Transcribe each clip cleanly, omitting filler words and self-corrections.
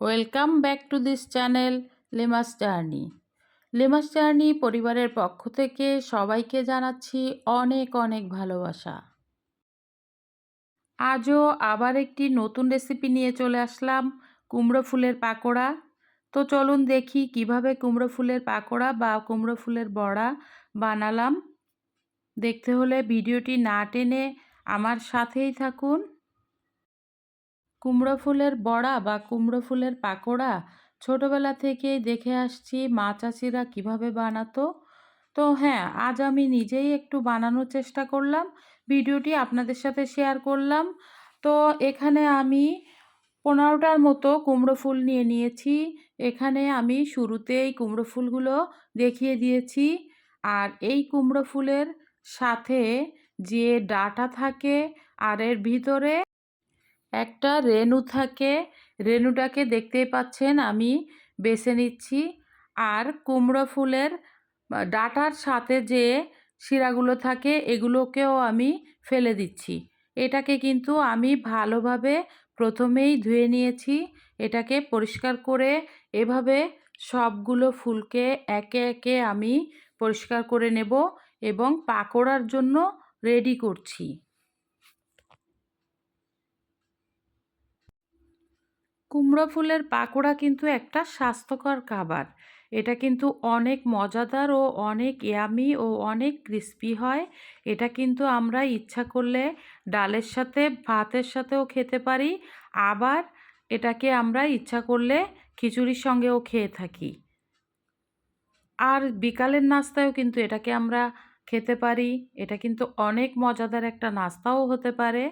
Welcome back to this channel Limas Journey. Limas Journey পরিবারের পক্ষ থেকে সবাইকে জানাচ্ছি অনেক অনেক ভালোবাসা। আজও আবার একটি নতুন রেসিপি নিয়ে চলে আসলাম, কুমড়ো ফুলের পাকোড়া। তো চলুন দেখি কিভাবে কুমড়ো ফুলের পাকোড়া বা কুমড়ো ফুলের বড়া বানালাম। দেখতে হলে ভিডিওটি না টেনে আমার সাথেই থাকুন। কুমড়ো ফুলের বড়া বা কুমড়ো ফুলের পাকোড়া ছোটোবেলা থেকেই দেখে আসছি মা চাচিরা কীভাবে বানাতো। তো হ্যাঁ, আজ আমি নিজেই একটু বানানোর চেষ্টা করলাম, ভিডিওটি আপনাদের সাথে শেয়ার করলাম। তো এখানে আমি 15টার মতো কুমড়ো ফুল নিয়ে নিয়েছি। এখানে আমি শুরুতেই কুমড়ো ফুলগুলো দেখিয়ে দিয়েছি। আর এই কুমড়ো ফুলের সাথে যে ডাঁটা থাকে আর এর ভিতরে একটা রেণু থাকে, রেণুটাকে দেখতেই পাচ্ছেন আমি বেছে নিচ্ছি। আর কুমড়ো ফুলের ডাঁটার সাথে যে শিরাগুলো থাকে এগুলোকেও আমি ফেলে দিচ্ছি। এটাকে কিন্তু আমি ভালোভাবে প্রথমেই ধুয়ে নিয়েছি। এটাকে পরিষ্কার করে এভাবে সবগুলো ফুলকে একে একে আমি পরিষ্কার করে নেব এবং পাকোড়ার জন্য রেডি করছি। কুমড়ো ফুলের পাকোড়া কিন্তু একটা স্বাস্থ্যকর খাবার। এটা কিন্তু অনেক মজাদার ও অনেক ইয়ামি ও অনেক ক্রিস্পি হয়। এটা কিন্তু আমরা ইচ্ছা করলে ডালের সাথে ভাতের সাথেও খেতে পারি, আবার এটাকে আমরা ইচ্ছা করলে খিচুড়ির সঙ্গেও খেয়ে থাকি। আর বিকালের নাস্তায়ও কিন্তু এটাকে আমরা খেতে পারি। এটা কিন্তু অনেক মজাদার একটা নাস্তাও হতে পারে।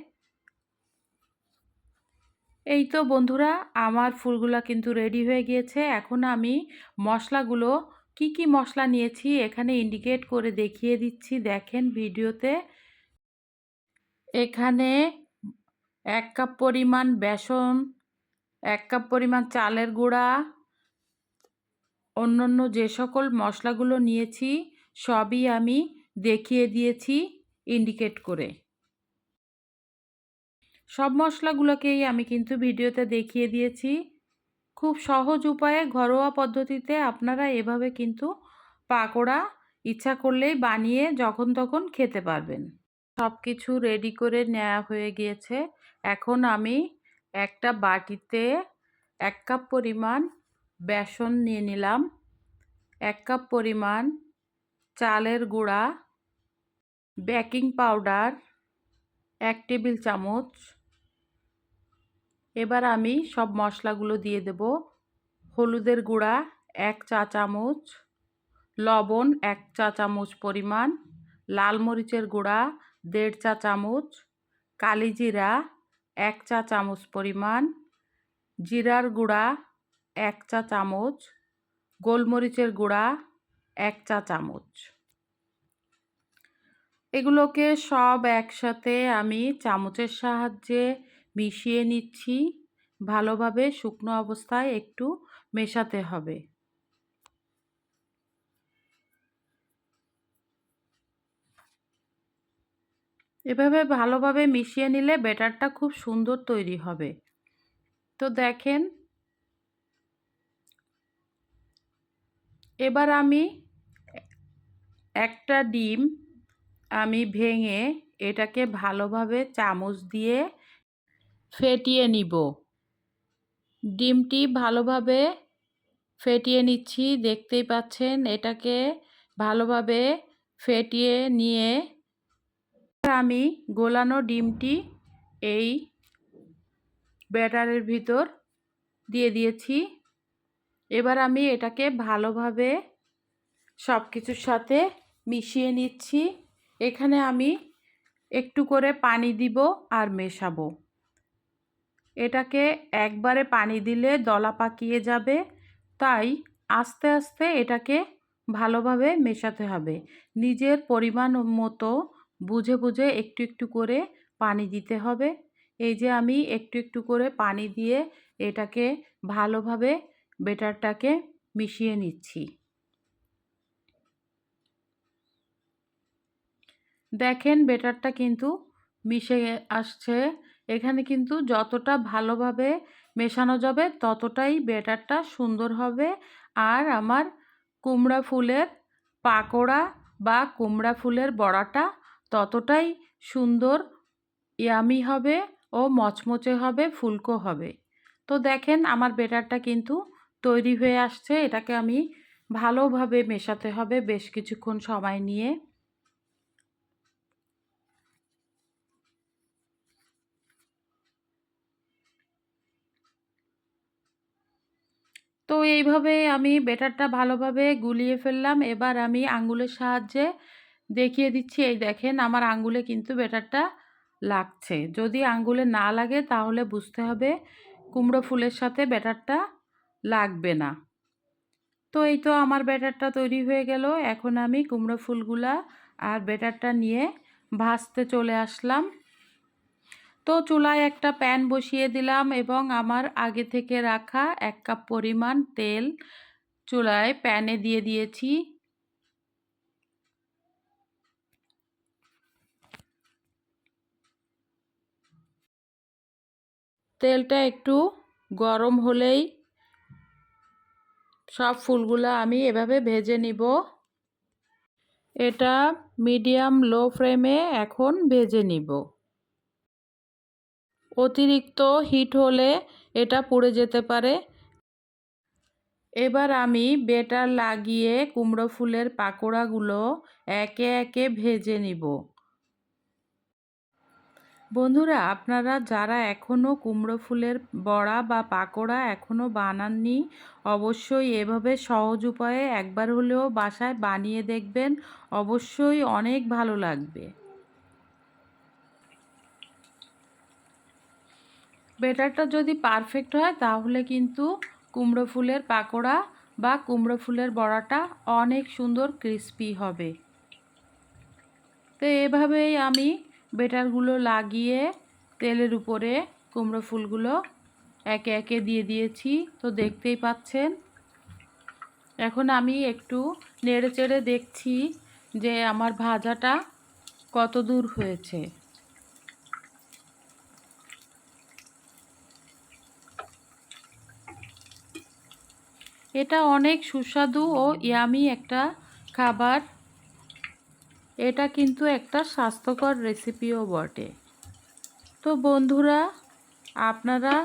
এই তো বন্ধুরা, আমার ফুলগুলা কিন্তু রেডি হয়ে গিয়েছে। এখন আমি মশলাগুলো কি কি মশলা নিয়েছি এখানে ইন্ডিকেট করে দেখিয়ে দিচ্ছি, দেখেন ভিডিওতে। এখানে 1 কাপ পরিমাণ বেসন, 1 কাপ পরিমাণ চালের গুঁড়া, অন্যান্য যে সকল মশলাগুলো নিয়েছি সবই আমি দেখিয়ে দিয়েছি ইন্ডিকেট করে। সব মশলাগুলোকেই আমি কিন্তু ভিডিওতে দেখিয়ে দিয়েছি। খুব সহজ উপায়ে ঘরোয়া পদ্ধতিতে আপনারা এভাবে কিন্তু পাকোড়া ইচ্ছা করলেই বানিয়ে যখন তখন খেতে পারবেন। সব কিছু রেডি করে নেওয়া হয়ে গিয়েছে। এখন আমি একটা বাটিতে 1 কাপ পরিমাণ বেসন নিয়ে নিলাম, 1 কাপ পরিমাণ চালের গুঁড়া, বেকিং পাউডার 1 টেবিল চামচ। এবার আমি সব মশলাগুলো দিয়ে দেব। হলুদের গুঁড়া 1 চা চামচ, লবণ 1 চা চামচ পরিমাণ, লাল মরিচের গুঁড়া 1.5 চা চামচ, কালিজিরা 1 চা চামচ পরিমাণ, জিরার গুঁড়া 1 চা চামচ, গোলমরিচের গুঁড়া 1 চা চামচ। এগুলোকে সব একসাথে আমি চামচের সাহায্যে মিশিয়ে নিচ্ছি। ভালোভাবে শুকনো অবস্থায় একটু মেশাতে হবে। এভাবে ভালোভাবে মিশিয়ে নিলে ব্যাটারটা খুব সুন্দর তৈরি হবে। তো দেখেন, এবার আমি একটা ডিম আমি ভেঙে এটাকে ভালোভাবে চামচ দিয়ে ফেটিয়ে নিব। ডিমটি ভালোভাবে ফেটিয়ে নিচ্ছি, দেখতেই পাচ্ছেন। এটাকে ভালোভাবে ফেটিয়ে নিয়ে আমি গোলানো ডিমটি এই ব্যাটারের ভিতর দিয়ে দিয়েছি। এবার আমি এটাকে ভালোভাবে সব কিছুর সাথে মিশিয়ে নিচ্ছি। এখানে আমি একটু করে পানি দিব আর মেশাবো। এটাকে একবারে পানি দিলে দলা পাকিয়ে যাবে, তাই আস্তে আস্তে এটাকে ভালোভাবে মেশাতে হবে। নিজের পরিমাণ মতো বুঝে বুঝে একটু একটু করে পানি দিতে হবে। এই যে আমি একটু একটু করে পানি দিয়ে এটাকে ভালোভাবে ব্যাটারটাকে মিশিয়ে নিচ্ছি। দেখেন ব্যাটারটা কিন্তু মিশে আসছে। এখানে কিন্তু যতটা ভালোভাবে মেশানো যাবে ততটাই ব্যাটারটা সুন্দর হবে। আর আমার কুমড়া ফুলের পাকোড়া বা কুমড়া ফুলের বড়াটা ততটাই সুন্দর ইয়ামি হবে ও মচমচে হবে, ফুলকো হবে। তো দেখেন আমার ব্যাটারটা কিন্তু তৈরি হয়ে আসছে। এটাকে আমি ভালোভাবে মেশাতে হবে বেশ কিছুক্ষণ সময় নিয়ে। তো এইভাবে আমি ব্যাটারটা ভালোভাবে গুলিয়ে ফেললাম। এবার আমি আঙ্গুলের সাহায্যে দেখিয়ে দিচ্ছি। এই দেখেন আমার আঙ্গুলে কিন্তু ব্যাটারটা লাগছে। যদি আঙ্গুলে না লাগে তাহলে বুঝতে হবে কুমড়ো ফুলের সাথে ব্যাটারটা লাগবে না। তো এই তো আমার ব্যাটারটা তৈরি হয়ে গেল। এখন আমি কুমড়ো ফুলগুলা আর ব্যাটারটা নিয়ে ভাজতে চলে আসলাম। তো চুলায় একটা প্যান বসিয়ে দিলাম এবং আমার আগে থেকে রাখা 1 কাপ পরিমাণ তেল চুলায় প্যানে দিয়ে দিয়েছি। তেলটা একটু গরম হলেই সব ফুলগুলা আমি এভাবে ভেজে নিব। এটা মিডিয়াম লো ফ্লেমে এখন ভেজে নিব। অতিরিক্ত হিট হলে এটা পুড়ে যেতে পারে। এবার আমি ব্যাটার লাগিয়ে কুমড়ো ফুলের পাকোড়াগুলো একে একে ভেজে নিব। বন্ধুরা, আপনারা যারা এখনও কুমড়ো ফুলের বড়া বা পাকোড়া এখনও বানাননি, অবশ্যই এভাবে সহজ উপায়ে একবার হলেও বাসায় বানিয়ে দেখবেন। অবশ্যই অনেক ভালো লাগবে। ব্যাটারটা যদি পারফেক্ট হয় তাহলে কিন্তু কুমড়ো ফুলের পাকোড়া বা কুমড়ো ফুলের বড়াটা অনেক সুন্দর ক্রিস্পি হবে। তো এভাবেই আমি ব্যাটারগুলো লাগিয়ে তেলের উপরে কুমড়ো ফুলগুলো একে একে দিয়ে দিয়েছি। তো দেখতেই পাচ্ছেন। এখন আমি একটু নেড়ে চেড়ে দেখছি যে আমার ভাজাটা কত দূর হয়েছে। এটা অনেক সুস্বাদু ও ইয়ামি একটা খাবার। এটা কিন্তু একটা স্বাস্থ্যকর রেসিপিও বটে। তো বন্ধুরা, আপনারা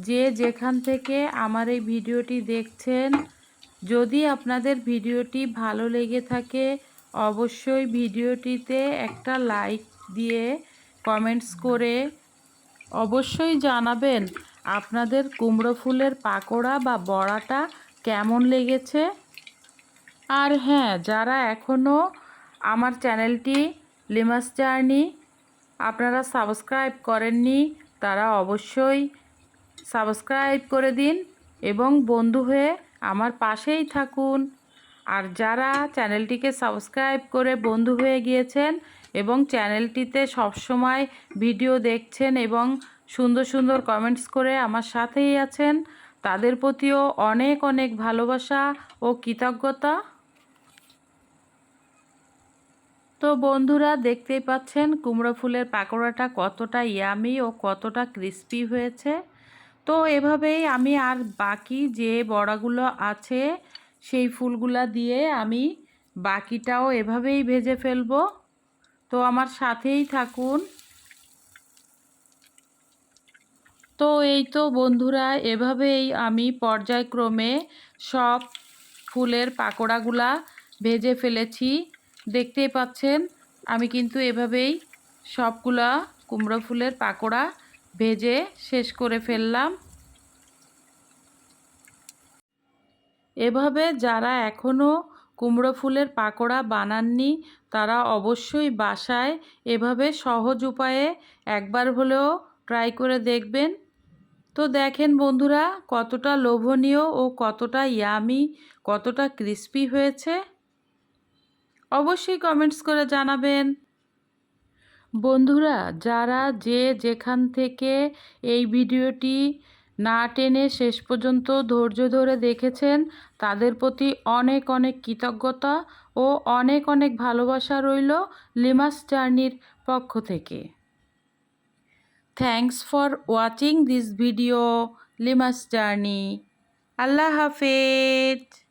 যে যেখান থেকে আমার এই ভিডিওটি দেখছেন, যদি আপনাদের ভিডিওটি ভালো লেগে থাকে অবশ্যই ভিডিওটিতে একটা লাইক দিয়ে কমেন্টস করে অবশ্যই জানাবেন আপনাদের কুমড়ো ফুলের পাকোড়া বা বড়াটা কেমন লেগেছে। আর হ্যাঁ, যারা এখনও আমার চ্যানেলটি লিমাস জার্নি আপনারা সাবস্ক্রাইব করেননি তারা অবশ্যই সাবস্ক্রাইব করে দিন এবং বন্ধু হয়ে আমার পাশেই থাকুন। আর যারা চ্যানেলটিকে সাবস্ক্রাইব করে বন্ধু হয়ে গিয়েছেন এবং চ্যানেলটিতে সবসময় ভিডিও দেখছেন এবং সুন্দর সুন্দর কমেন্টস করে আমার সাথেই আছেন, তাদের প্রতিও অনেক অনেক ভালোবাসা ও কৃতজ্ঞতা। তো বন্ধুরা, দেখতেই পাচ্ছেন কুমড়ো ফুলের পাকোড়াটা কতটা ইয়ামি ও কতটা ক্রিস্পি হয়েছে। তো এভাবেই আমি আর বাকি যে বড়াগুলো আছে সেই ফুলগুলা দিয়ে আমি বাকিটাও এভাবেই ভেজে ফেলবো। তো আমার সাথেই থাকুন। তো এই তো বন্ধুরা, এভাবেই আমি পর্যায়ক্রমে সব ফুলের পাকোড়াগুলা ভেজে ফেলেছি। দেখতেই পাচ্ছেন আমি কিন্তু এভাবেই সবগুলা কুমড়ো ফুলের পাকোড়া ভেজে শেষ করে ফেললাম। এভাবে যারা এখনও কুমড়ো ফুলের পাকোড়া বানাননি তারা অবশ্যই বাসায় এভাবে সহজ উপায়ে একবার হলেও ট্রাই করে দেখবেন। তো দেখেন বন্ধুরা কতটা লোভনীয় ও কতটা ইয়ামি, কতটা ক্রিস্পি হয়েছে। অবশ্যই কমেন্টস করে জানাবেন। বন্ধুরা, যারা যে যেখান থেকে এই ভিডিওটি না টেনে শেষ পর্যন্ত ধৈর্য ধরে দেখেছেন তাদের প্রতি অনেক অনেক কৃতজ্ঞতা ও অনেক অনেক ভালোবাসা রইল লিমাস জার্নির পক্ষ থেকে। Thanks for watching this video. Limas Journey. Allah হাফেজ।